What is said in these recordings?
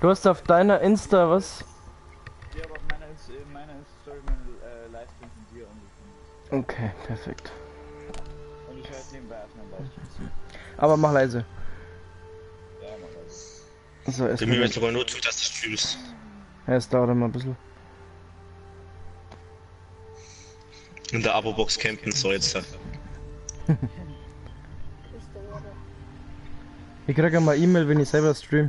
Du hast auf deiner Insta was? Ja, aber auf meiner Insta-Story meine Livestreams von dir angekündigt. Okay, perfekt. Und ich höre jetzt nebenbei auf meinen Livestreams zu. Aber mach leise. Ja, mach das. So, Bei erstmal. mir wird sogar nur zu, dass du streamst. Ja, es dauert immer ein bisschen. In der Abo-Box campen, so jetzt. Ich krieg ja mal E-Mail, wenn ich selber stream.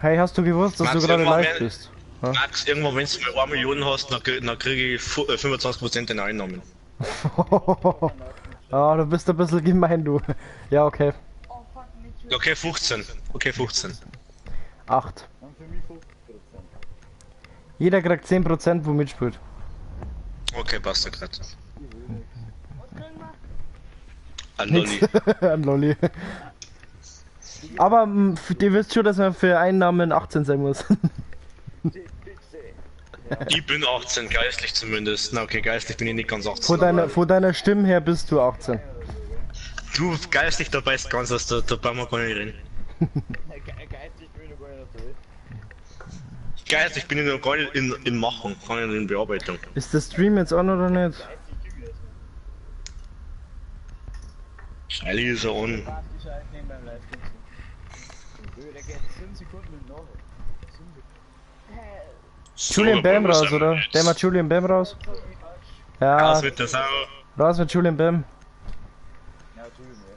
Hey, hast du gewusst, dass Max, du gerade irgendwann live wenn- bist? Ja? Max, irgendwann, wenn du mal 1 Million hast, dann kriege ich 25% deiner Einnahmen. Ah, du bist ein bisschen gemein, du. Ja, okay. Okay, 15. Okay, 15. 8. Und für mich 50%. Jeder kriegt 10%, wo mitspielt. Okay, passt ja grad. Ein Nix. Lolli. Ein Lolli. Aber ihr wisst schon, dass man für Einnahmen 18 sein muss. Ich bin 18, geistlich zumindest. Na okay, geistlich bin ich nicht ganz 18. Von deiner Stimme her bist du 18. Du geistlich dabei ist ganz, dass da brauchen wir gar nicht reden. Geistig bin ich gar nicht dabei. Geistlich bin ich noch gar nicht in Machung, gar nicht in Bearbeitung. Ist der Stream jetzt on oder nicht? Scheiße ist er on. Warte, ich schalte nebenbei im Livestream zu. Der geht 5 Sekunden mit nachher. Julian Bam raus, oder? Der macht Julian Bam raus. Ja, Raus mit der Sau. raus mit Julian Bam. Ja, Entschuldigung, ja.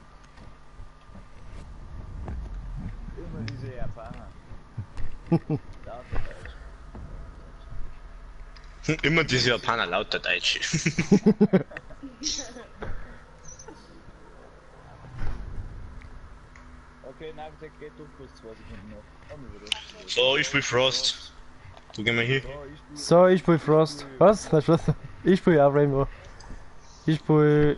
Immer diese Japaner. Lauter Deutsch. Immer diese Japaner lauter Deutsch. Okay, nein, der geht durch bis 2 Sekunden noch. Kommen wir wieder. So, ich spiel Frost. Du geh mal hier. So, ich spiel Frost. Was? Na, Schluss. Ich spiel ja Rainbow. Ich spiel.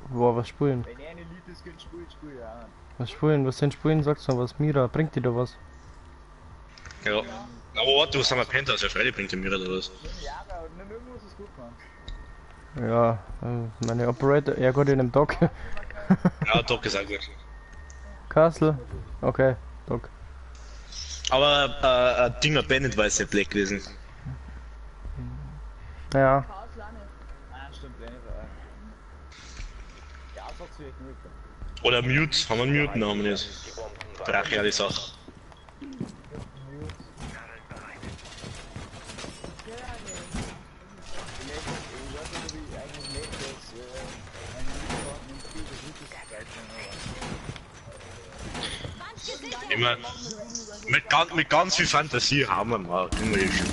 Boah, was spielen? Wenn er eine Liebeskin spielt, spielt er auch. Was spielen? Was sind spielen? Sagst du was? Mira, bringt dir da was? Ja. Aber warte, was haben wir pennt? Also, Freddy bringt mir oder was? Ja, aber mit irgendwo ist es gut, Mann. Ja, meine Operator. Ja, gut, in dem Dock. Ja, Doc ist auch gut. Castle. Okay, Dock. Aber Dinger Bennett war jetzt Black gewesen. Ja. Ah, stimmt, wenn ich ja, sag's vielleicht nicht. Oder Mute, haben wir einen Mute-Namen jetzt? Brauche ja die Sache. Immer mit ganz viel Fantasie haben wir mal. Immer hier schon.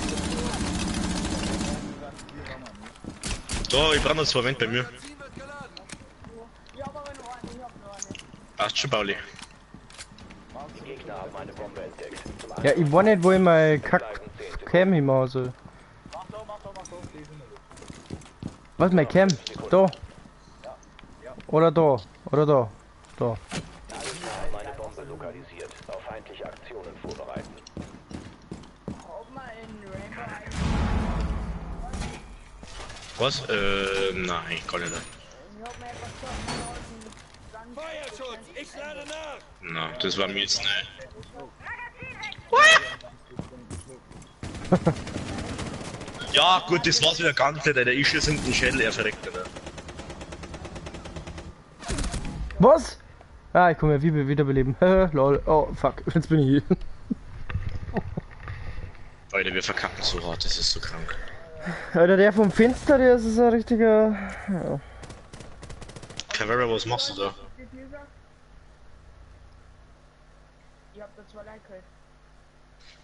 So, ich brauche noch 2 Wände bei mir. Passt schon, Pauli. Ja, ich weiß nicht, wo ich mein Cam hinmache. Also. Was, mein Cam? Da? Oder da? Oder da? Da. Meine Bombe lokalisiert. Auf feindliche Aktionen vorbereiten. Was? Nein, gar nicht. Feuerschutz, ich lade nach! Na, das war mir jetzt nicht. Ja, gut, das war's wieder ganz nicht, Alter. Ich schieße in den Schädel, er verreckt, Alter. Was? Ah, ich komme ja wiederbeleben. Lol. Oh, fuck. Jetzt bin ich hier. Alter, wir verkacken so hart, das ist so krank. Alter, der vom Fenster, der ist ein richtiger. Ja. Cavera, was machst du da? Ich hab da 2 Like gekriegt.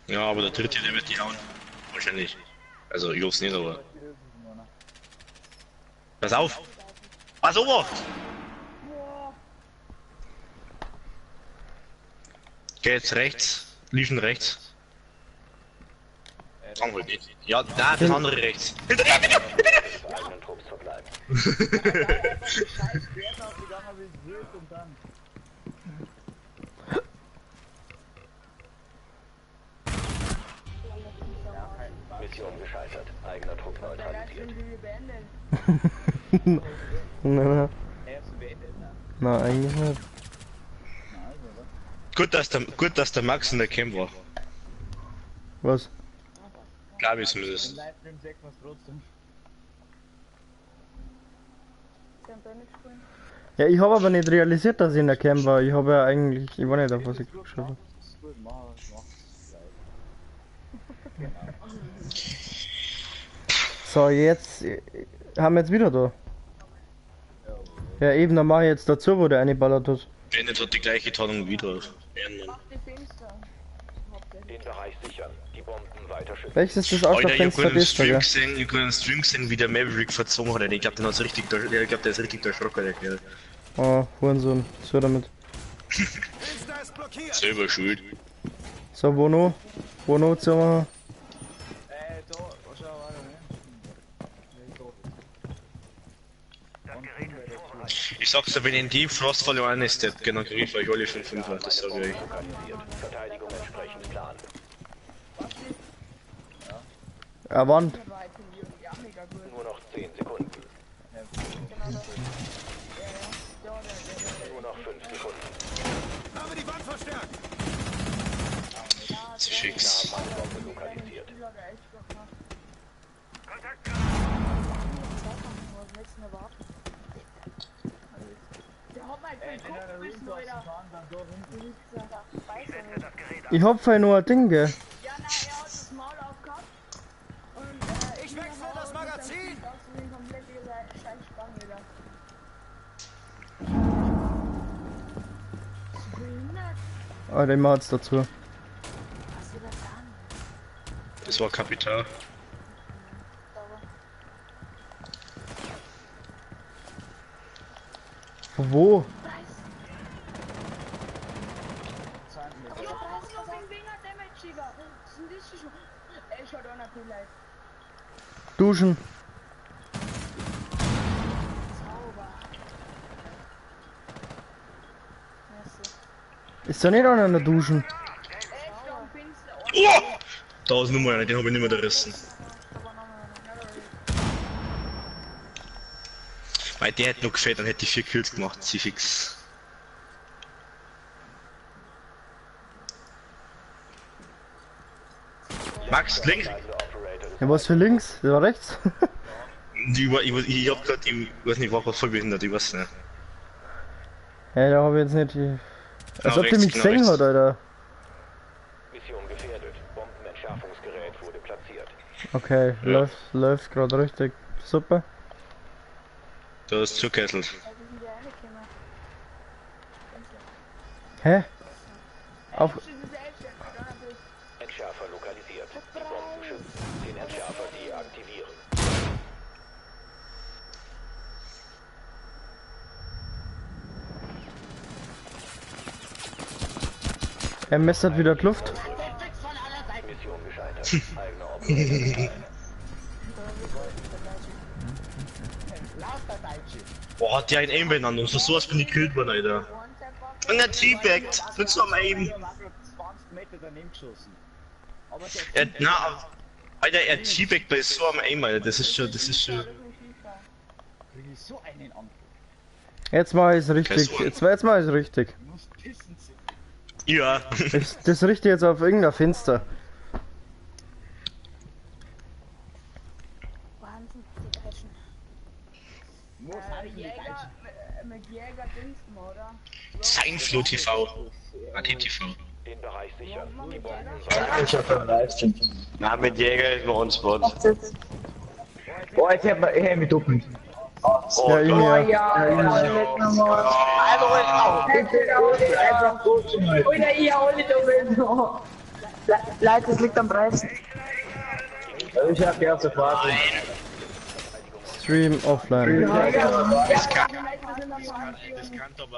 Ja, aber der dritte, der wird die hauen. Wahrscheinlich. Also, ich hoff's nicht, aber. Pass auf! Pass auf! Geh jetzt rechts, liefen rechts. Sagen wir nicht. Ja, nein, das andere rechts. Hinter dir, hinter dir, hinter dir! Eigenen Trupps verbleiben. Scheiß Pferd aufgegangen, wie es wird und dann. Mission gescheitert. Eigener Trupp neutralisiert. Na, Er ist beendet, ne? na, eigentlich nicht. Gut, dass der Max in der Cam war. Was? Glaube ich Im zumindest. Livestream sagt man es trotzdem. Können wir nicht spielen? Ja, ich habe aber nicht realisiert, dass ich in der Cam war. Ich habe ja eigentlich, ich war nicht auf was ich geschaut habe. Ist gut, mach's So, jetzt haben wir jetzt wieder da. Ja, eben, dann mache ich jetzt dazu, wo der eine ballert hat. Beendet hat die gleiche Tarnung wieder. Ehrenmann. Mach die Fenster. Den Bereich sichern. Die Bomben weiter schützen. Welches ist das Alter, ich hab Ausschlagfenster gerade das da, gell? ich hab einen Stream gesehen, wie der Maverick verzogen hat. Ich glaub, der ist richtig erschrocken, der Kerl. Oh, Hurensohn. So damit. Fenster ist blockiert. Selber schuld. So, wo noch? Wo noch zu machen? Da, schau, warte, ne? Ich sag's dir, wenn ich in die Frostfalle rein ist, der genau krieg ich euch alle 5-5, das sag ich euch. Lokalisiert. Verteidigung entsprechend Plan. Wand. Ja, mega gut. Nur noch 10 Sekunden. Nur noch 5 Sekunden. Habe die Wand verstärkt. Sie schickt's. Bombe lokalisiert. Der hat mal keinen Kopf wissen, Alter. Ich hab vorhin nur ein Ding, gell? Ja, nein, er hat das Maul aufgehabt. Und Ich wechsle das Magazin. das ist ein komplett ihre scheiß Spann wieder. Ah, den macht's dazu. Was du das an? Das war Kapital. Wo? Duschen. Ist da nicht einer in der Duschen? Oh! Da ist Nummer einer, den hab ich nicht mehr gerissen. Weil der hätte noch gefällt, dann hätte ich 4 Kills gemacht, sie fix. Max, links! Ja, was für links? Das war rechts? Ich hab grad, ich weiß nicht, war grad voll behindert, ich weiß nicht. Ja, da hab ich jetzt nicht. Als ob der rechts, mich genau gesehen rechts. hat, Alter. Mission gefährdet. Bombenentschärfungsgerät wurde platziert. Okay, Ja. läuft gerade richtig. Super. Da ist zugekesselt. Hä? Auf. Entschärfer lokalisiert. Die Bomben schützen. Den Entschärfer deaktivieren. Er messert wieder die Luft. Mission gescheitert. Eigener Operator. Boah, hat der ein Aim beieinander und für sowas bin ich gekillt worden, Alter. Und er teabaggt, mit so einem Aim. Ich hab 20 Meter daneben geschossen. Aber der Alter, er teabaggt bei so einem Aim, Alter, das ist schon. krieg ich so einen Angriff. Jetzt mach ich's richtig. Jetzt mach ich's richtig. Du musst pissen sehen. Ja. Das richte ich jetzt auf irgendein Fenster. Wahnsinn, die Deutschen. Muss Jäger, mit Jäger Dingsten, oder? Seinflo TV. ATTV. Den Bereich sichern. Die Bomben sollen Na, mit Jäger ist bei uns Spot. Boah, jetzt hab ich mich doppelt. Ja, ihn ja. Einfach gut. Oder ihr alle doppelt. Leute, es liegt am Preis. Ich hab ja sofort. Stream offline. Das kann aber